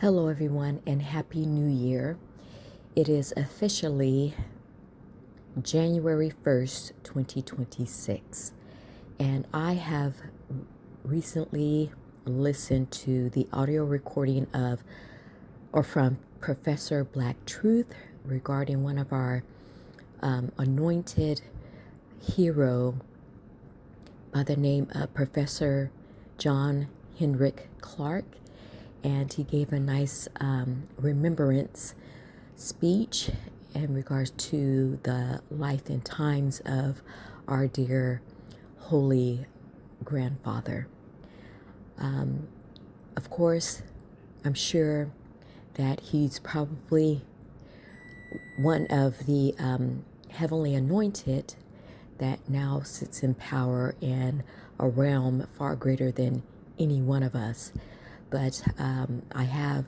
Hello, everyone, and Happy New Year. It is officially January 1st, 2026, and I have recently listened to the audio recording of or from Professor Black Truth regarding one of our anointed hero by the name of Professor John Henrik Clarke, and he gave a nice remembrance speech in regards to the life and times of our dear holy grandfather. Of course, I'm sure that he's probably one of the heavenly anointed that now sits in power in a realm far greater than any one of us. But I have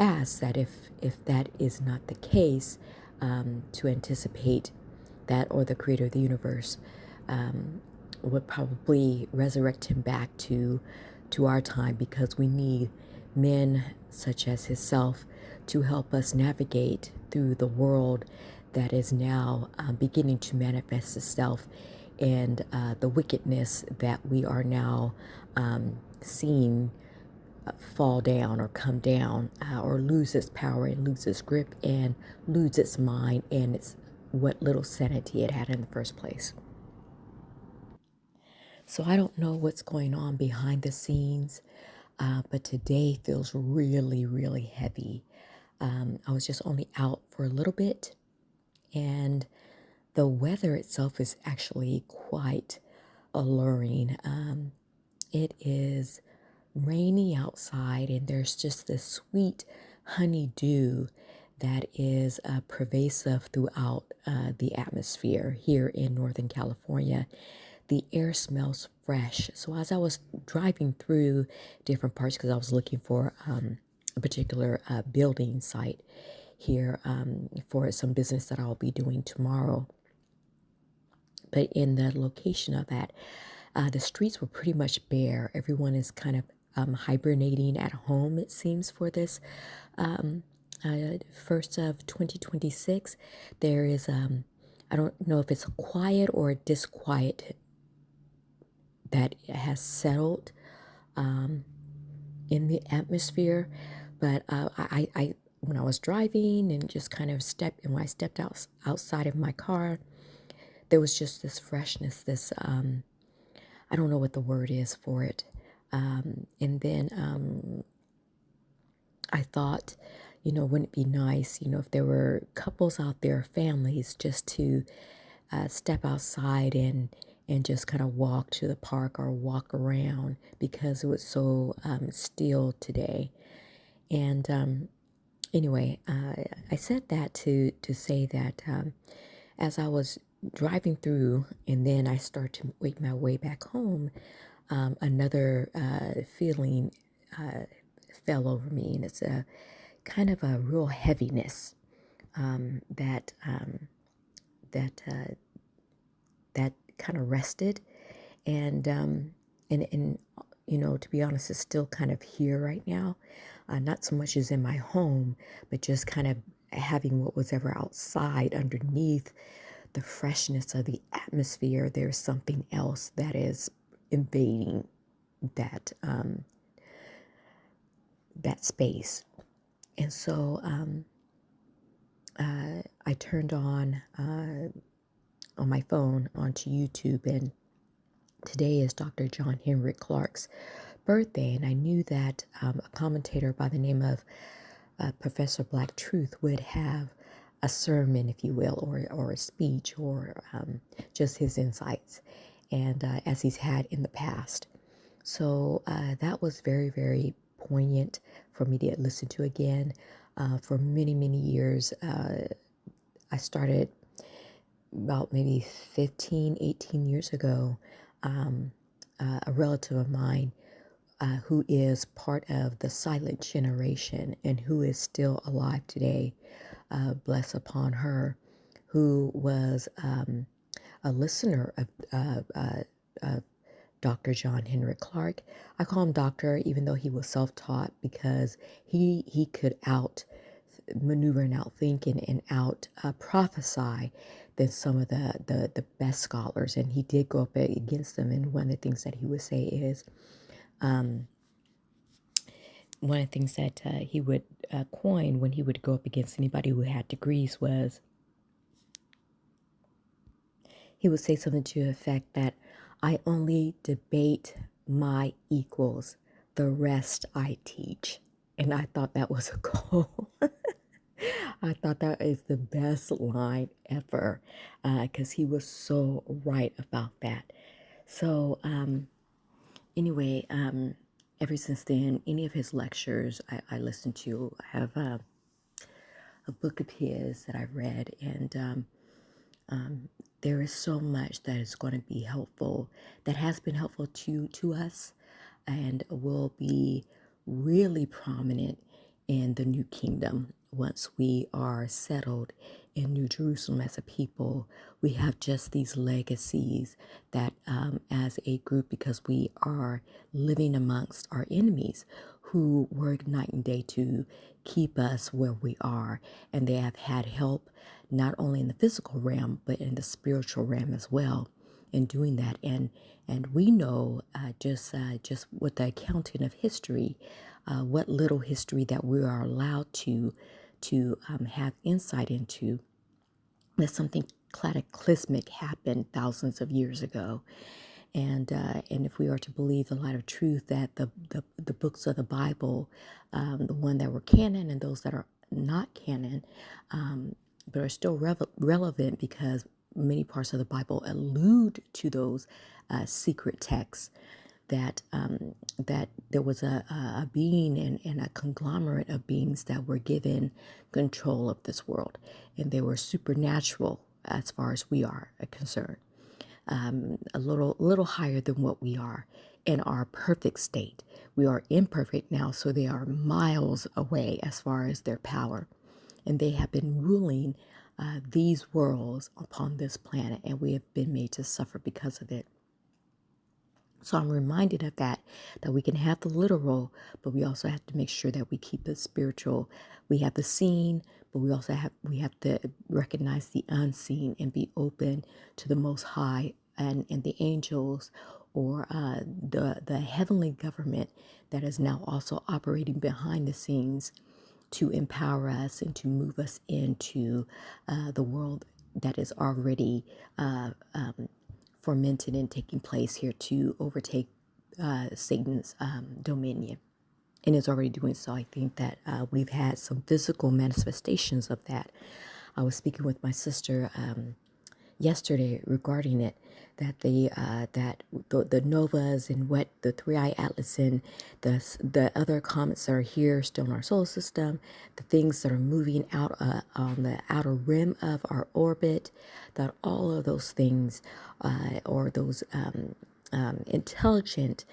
asked that if that is not the case, to anticipate that or the creator of the universe would probably resurrect him back to our time, because we need men such as himself to help us navigate through the world that is now beginning to manifest itself, and the wickedness that we are now seeing fall down or come down, or lose its power and lose its grip and lose its mind and its what little sanity it had in the first place. So I don't know what's going on behind the scenes, but today feels really, really heavy. I was just only out for a little bit, and the weather itself is actually quite alluring. It is rainy outside, and there's just this sweet honeydew that is pervasive throughout the atmosphere here in Northern California. The air smells fresh. So as I was driving through different parts, because I was looking for a particular building site here for some business that I'll be doing tomorrow. But in the location of that, the streets were pretty much bare. Everyone is kind of hibernating at home, it seems, for this first of 2026. There is, I don't know if it's a quiet or a disquiet that has settled in the atmosphere. But I when I was driving and just kind of when I stepped outside of my car, there was just this freshness, this I don't know what the word is for it. And then I thought, wouldn't it be nice, if there were couples out there, families, just to step outside and just kind of walk to the park or walk around, because it was so still today. And anyway, I said that to say that as I was driving through, and then I start to make my way back home, another feeling fell over me, and it's a kind of a real heaviness that that kind of rested, and to be honest, it's still kind of here right now. Not so much as in my home, but just kind of having what was ever outside underneath the freshness of the atmosphere. There's something else that is invading that that space. And so I turned on my phone onto YouTube, and today is Dr. John Henrik Clarke's birthday, and I knew that a commentator by the name of Professor Black Truth would have a sermon, if you will, or a speech, or just his insights, and as he's had in the past. So that was very, very poignant for me to listen to again. For many, many years, I started about maybe 15, 18 years ago. A relative of mine who is part of the silent generation and who is still alive today, bless upon her, who was a listener of Dr. John Henrik Clarke. I call him doctor, even though he was self-taught, because he could out maneuver and outthink and out prophesy than some of the best scholars. And he did go up against them. And one of the things that he would say is, one of the things that he would coin when he would go up against anybody who had degrees was, he would say something to the effect that I only debate my equals, the rest I teach. And I thought that was a goal. I thought that is the best line ever, because he was so right about that. So anyway, ever since then, any of his lectures I listened to. I have a book of his that I've read, and there is so much that is going to be helpful, that has been helpful to us, and will be really prominent in the new kingdom once we are settled in New Jerusalem as a people. We have just these legacies that, as a group, because we are living amongst our enemies who work night and day to keep us where we are, and they have had help not only in the physical realm but in the spiritual realm as well in doing that. And we know, just with the accounting of history, what little history that we are allowed to have insight into, that something cataclysmic happened thousands of years ago. And if we are to believe the light of truth, that the books of the Bible, the one that were canon and those that are not canon, but are still relevant, because many parts of the Bible allude to those secret texts, that there was a being and a conglomerate of beings that were given control of this world, and they were supernatural as far as we are concerned, a little higher than what we are in our perfect state. We are imperfect now, so they are miles away as far as their power, and they have been ruling these worlds upon this planet, and we have been made to suffer because of it. So I'm reminded of that we can have the literal, but we also have to make sure that we keep the spiritual. We have the seen, but we have to recognize the unseen and be open to the Most High and the angels, or the heavenly government that is now also operating behind the scenes to empower us and to move us into the world that is already fermented and taking place here to overtake Satan's dominion, and is already doing so. I think that we've had some physical manifestations of that. I was speaking with my sister yesterday regarding it, that the novas and what the three-eye atlas and the other comets that are here still in our solar system, the things that are moving out on the outer rim of our orbit, that all of those things, or those intelligent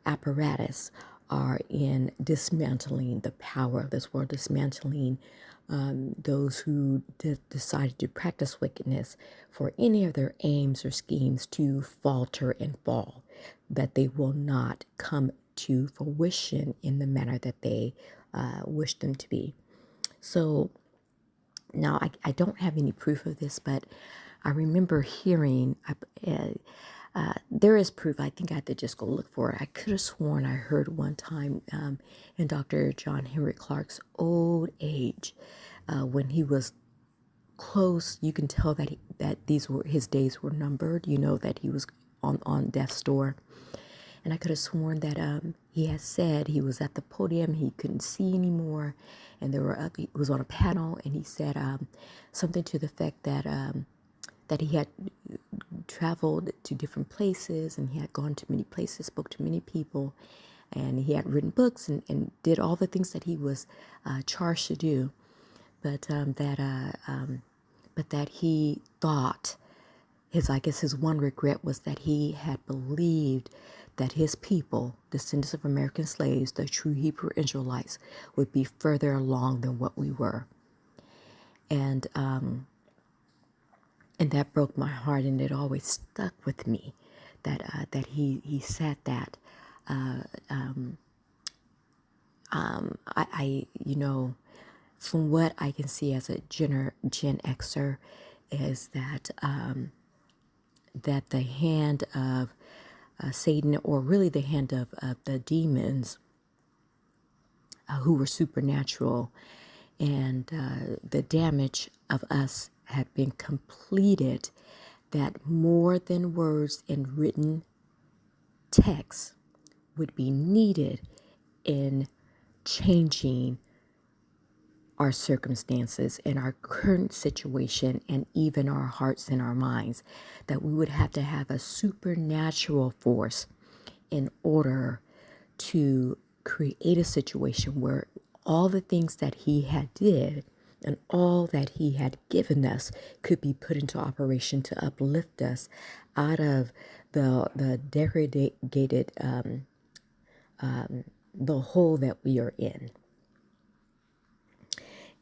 apparatus, are in dismantling the power of this world, dismantling those who decided to practice wickedness, for any of their aims or schemes to falter and fall, that they will not come to fruition in the manner that they wish them to be. So now I don't have any proof of this, but I remember hearing, there is proof. I think I had to just go look for it. I could have sworn I heard one time in Dr. John Henrik Clarke's old age, when he was close, you can tell that these were his days were numbered. You know that he was on death's door. And I could have sworn that he had said he was at the podium, he couldn't see anymore, and he was on a panel, and he said something to the effect that he had traveled to different places, and he had gone to many places, spoke to many people, and he had written books and did all the things that he was charged to do, but that he thought, I guess his one regret was that he had believed that his people, descendants of American slaves, the true Hebrew Israelites, would be further along than what we were. And that broke my heart, and it always stuck with me, that he said that. From what I can see as a Gen Xer, is that the hand of Satan, or really the hand of the demons who were supernatural, and the damage of us had been completed, that more than words in written text would be needed in changing our circumstances and our current situation, and even our hearts and our minds, that we would have to have a supernatural force in order to create a situation where all the things that he had did and all that he had given us could be put into operation to uplift us out of the degraded the hole that we are in,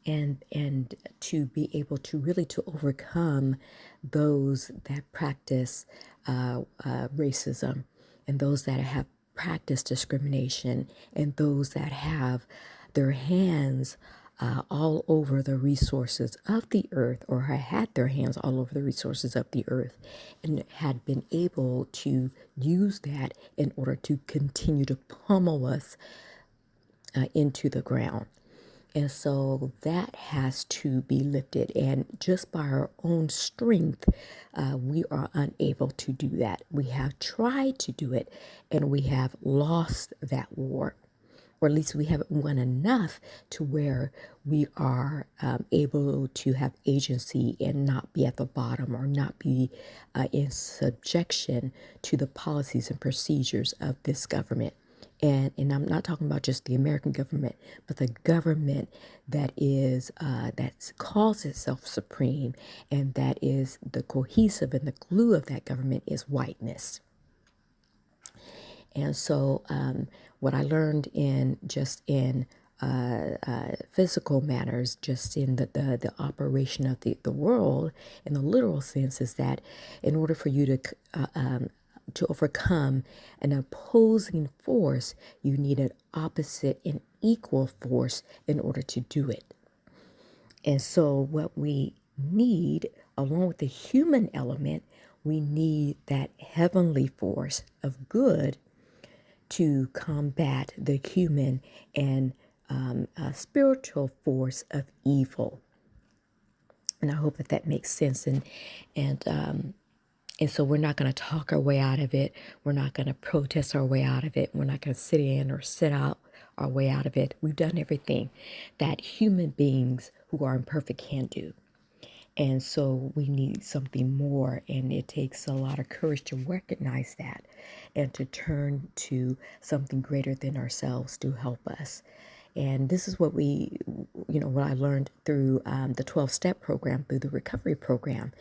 and to be able to really to overcome those that practice racism, and those that have practiced discrimination, and those that have their hands all over the resources of the earth, or had their hands all over the resources of the earth, and had been able to use that in order to continue to pummel us into the ground. And so that has to be lifted. And just by our own strength, we are unable to do that. We have tried to do it, and we have lost that war. Or at least we haven't won enough to where we are able to have agency and not be at the bottom, or not be in subjection to the policies and procedures of this government. And I'm not talking about just the American government, but the government that is that calls itself supreme, and that is the cohesive and the glue of that government is whiteness. And so, what I learned in physical matters, just in the operation of the world in the literal sense, is that in order for you to overcome an opposing force, you need an opposite and equal force in order to do it. And so what we need, along with the human element, we need that heavenly force of good to combat the human and spiritual force of evil. And I hope that that makes sense. And so we're not going to talk our way out of it. We're not going to protest our way out of it. We're not going to sit in or sit out our way out of it. We've done everything that human beings who are imperfect can do. And so we need something more. And it takes a lot of courage to recognize that and to turn to something greater than ourselves to help us. And this is what what I learned through the 12-step program, through the recovery program,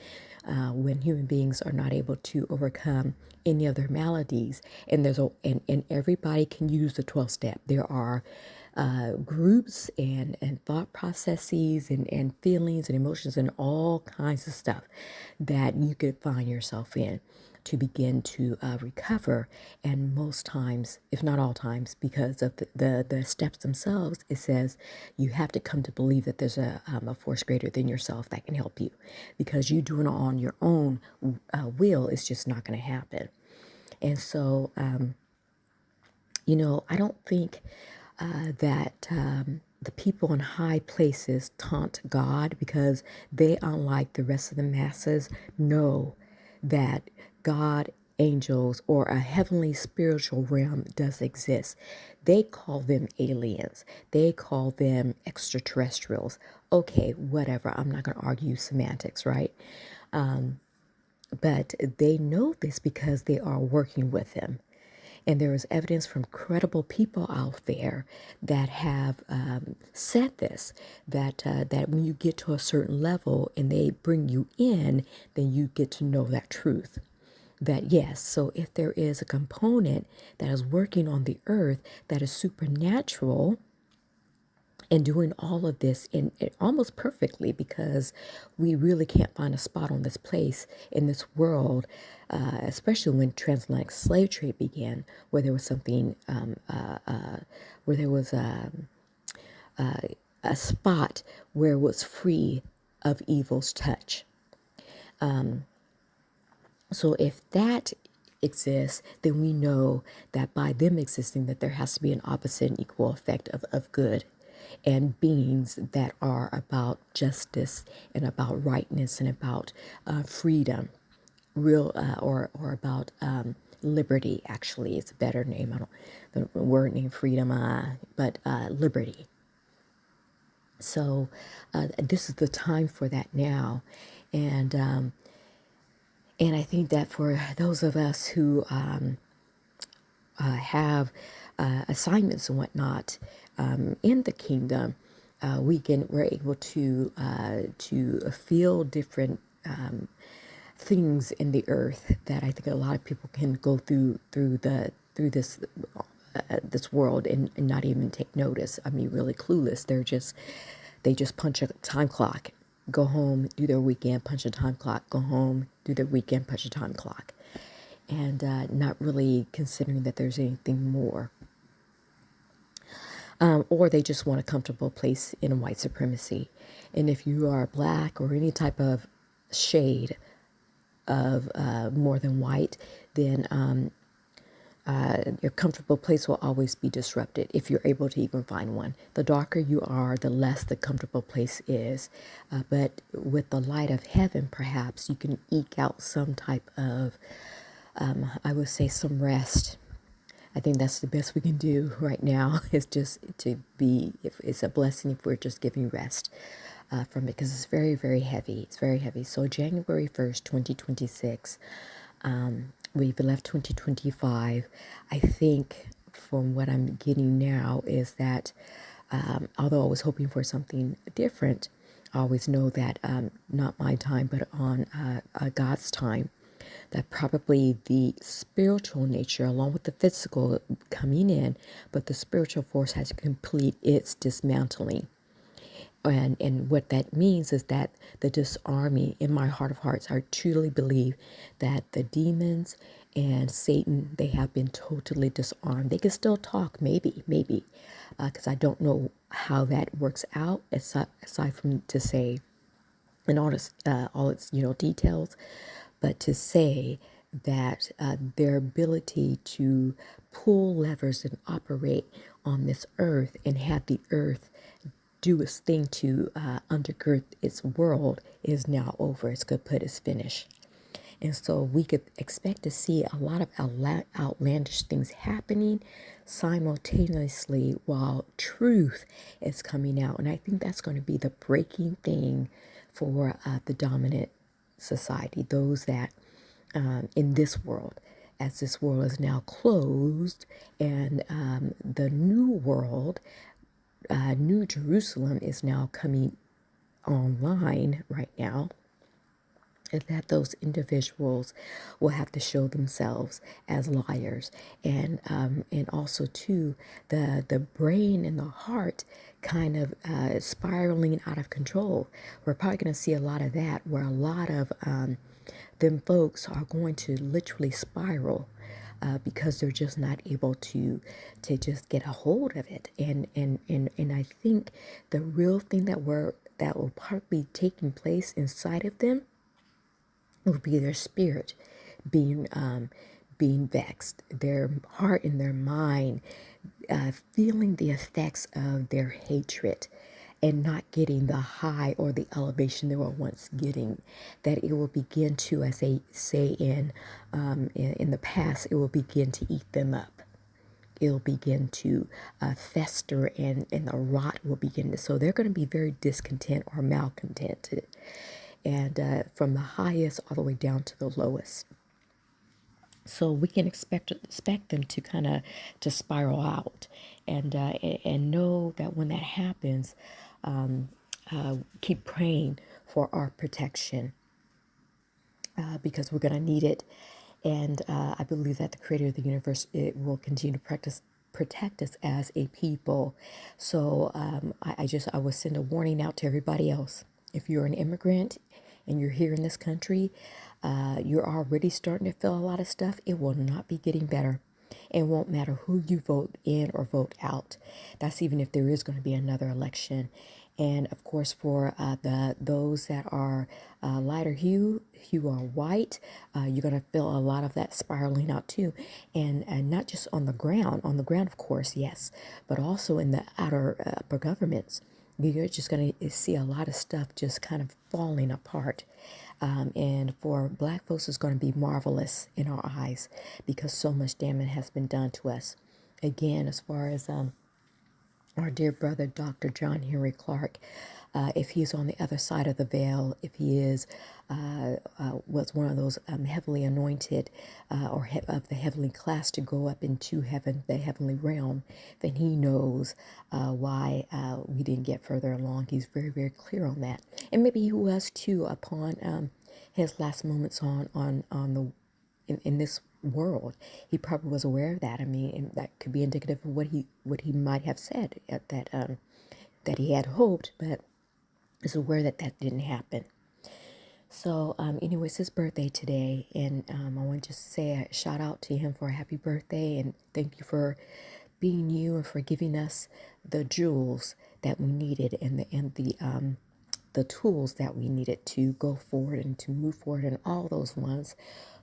when human beings are not able to overcome any of their maladies. And and everybody can use the 12-step. There are groups and thought processes and feelings and emotions and all kinds of stuff that you could find yourself in to begin to recover. And most times, if not all times, because of the steps themselves, it says you have to come to believe that there's a force greater than yourself that can help you, because you doing it on your own will is just not going to happen. And so, I don't think that the people in high places taunt God, because they, unlike the rest of the masses, know that God, angels, or a heavenly spiritual realm does exist. They call them aliens. They call them extraterrestrials. Okay, whatever. I'm not going to argue semantics, right? But they know this because they are working with them. And there is evidence from credible people out there that have said this, that when you get to a certain level and they bring you in, then you get to know that truth. That yes, so if there is a component that is working on the earth that is supernatural, and doing all of this in almost perfectly, because we really can't find a spot on this place in this world, especially when transatlantic slave trade began, where there was something, where there was a spot where it was free of evil's touch. So if that exists, then we know that by them existing, that there has to be an opposite and equal effect of good, and beings that are about justice and about rightness and about freedom, real or about liberty. Actually, it's a better name. I don't the word name freedom, but liberty. So this is the time for that now, and I think that for those of us who have assignments and whatnot in the kingdom, we're able to feel different things in the earth that I think a lot of people can go through this world and not even take notice. I mean, really clueless. They just punch a time clock, go home, do their weekend, punch a time clock, go home, do their weekend, punch a time clock, and not really considering that there's anything more. Or they just want a comfortable place in white supremacy. And if you are black or any type of shade of more than white, then your comfortable place will always be disrupted if you're able to even find one. The darker you are, the less the comfortable place is. But with the light of heaven, perhaps you can eke out some type of, I would say, some rest. I think that's the best we can do right now, is just to be, if it's a blessing if we're just giving rest from it, because it's very, very heavy. It's very heavy. So January 1st, 2026, we've left 2025. I think from what I'm getting now is that although I was hoping for something different, I always know that not my time, but on God's time, that probably the spiritual nature, along with the physical coming in, but the spiritual force has to complete its dismantling. And what that means is that the disarming, in my heart of hearts, I truly believe that the demons and Satan, they have been totally disarmed. They can still talk, maybe, because I don't know how that works out, aside from to say, and all its details, but to say that their ability to pull levers and operate on this earth and have the earth do its thing to undergird its world is now over. It's kaput, it's finished. And so we could expect to see a lot of outlandish things happening simultaneously while truth is coming out. And I think that's going to be the breaking thing for the dominant society, those that in this world, as this world is now closed, and the new world, New Jerusalem, is now coming online right now, and that those individuals will have to show themselves as liars, and also too the brain and the heart kind of spiraling out of control. We're probably going to see a lot of that, where a lot of them folks are going to literally spiral because they're just not able to just get a hold of it. And I think the real thing that will probably be taking place inside of them will be their spirit being vexed, their heart and their mind feeling the effects of their hatred and not getting the high or the elevation they were once getting. That it will begin to, as they say in the past, it will begin to eat them up. It'll begin to fester, and the rot will begin to. So they're going to be very discontent or malcontented, and from the highest all the way down to the lowest. So we can expect them to kind of to spiral out, and know that when that happens, keep praying for our protection, because we're going to need it. And I believe that the Creator of the universe, it will continue to protect us as a people. So I would send a warning out to everybody else. If you're an immigrant and you're here in this country, you're already starting to feel a lot of stuff. It will not be getting better. It won't matter who you vote in or vote out. That's even if there is going to be another election. And of course, for those that are lighter hue or white, you're going to feel a lot of that spiraling out too, and not just on the ground. On the ground, of course, yes, but also in the outer upper governments. You're just going to see a lot of stuff just kind of falling apart. And for Black folks, it's going to be marvelous in our eyes because so much damage has been done to us. Again, as far as our dear brother, Dr. John Henry Clark, if he's on the other side of the veil, if he is was one of those heavily anointed of the heavenly class to go up into heaven, the heavenly realm, then he knows why we didn't get further along. He's very, very clear on that, and maybe he was too upon his last moments on the in this world. He probably was aware of that. I mean, and that could be indicative of what he might have said at that he had hoped, but is aware that that didn't happen. So, anyway, it's his birthday today, and I want to just say a shout out to him for a happy birthday, and thank you for being you and for giving us the jewels that we needed and the tools that we needed to go forward and to move forward, and all those ones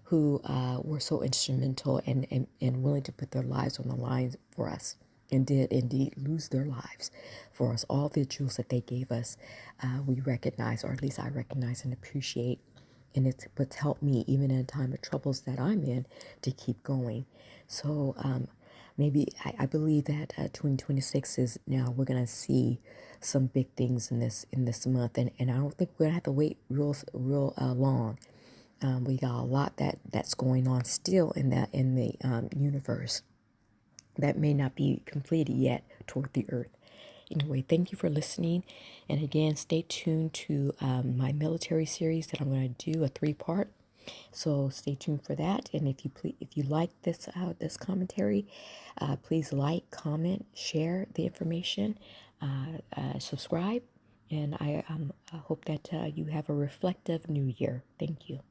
who were so instrumental and willing to put their lives on the line for us and did indeed lose their lives for us. All the jewels that they gave us, we recognize, or at least I recognize and appreciate. And it's what's helped me, even in a time of troubles that I'm in, to keep going. So maybe I believe that 2026 is now we're gonna see some big things in this month, and I don't think we're gonna have to wait real long. We got a lot that's going on still in the universe that may not be completed yet toward the earth. Anyway, thank you for listening, and again, stay tuned to my military series that I'm going to do, a 3-part. So stay tuned for that. And if you like this commentary, please like, comment, share the information, subscribe, and I hope that you have a reflective new year. Thank you.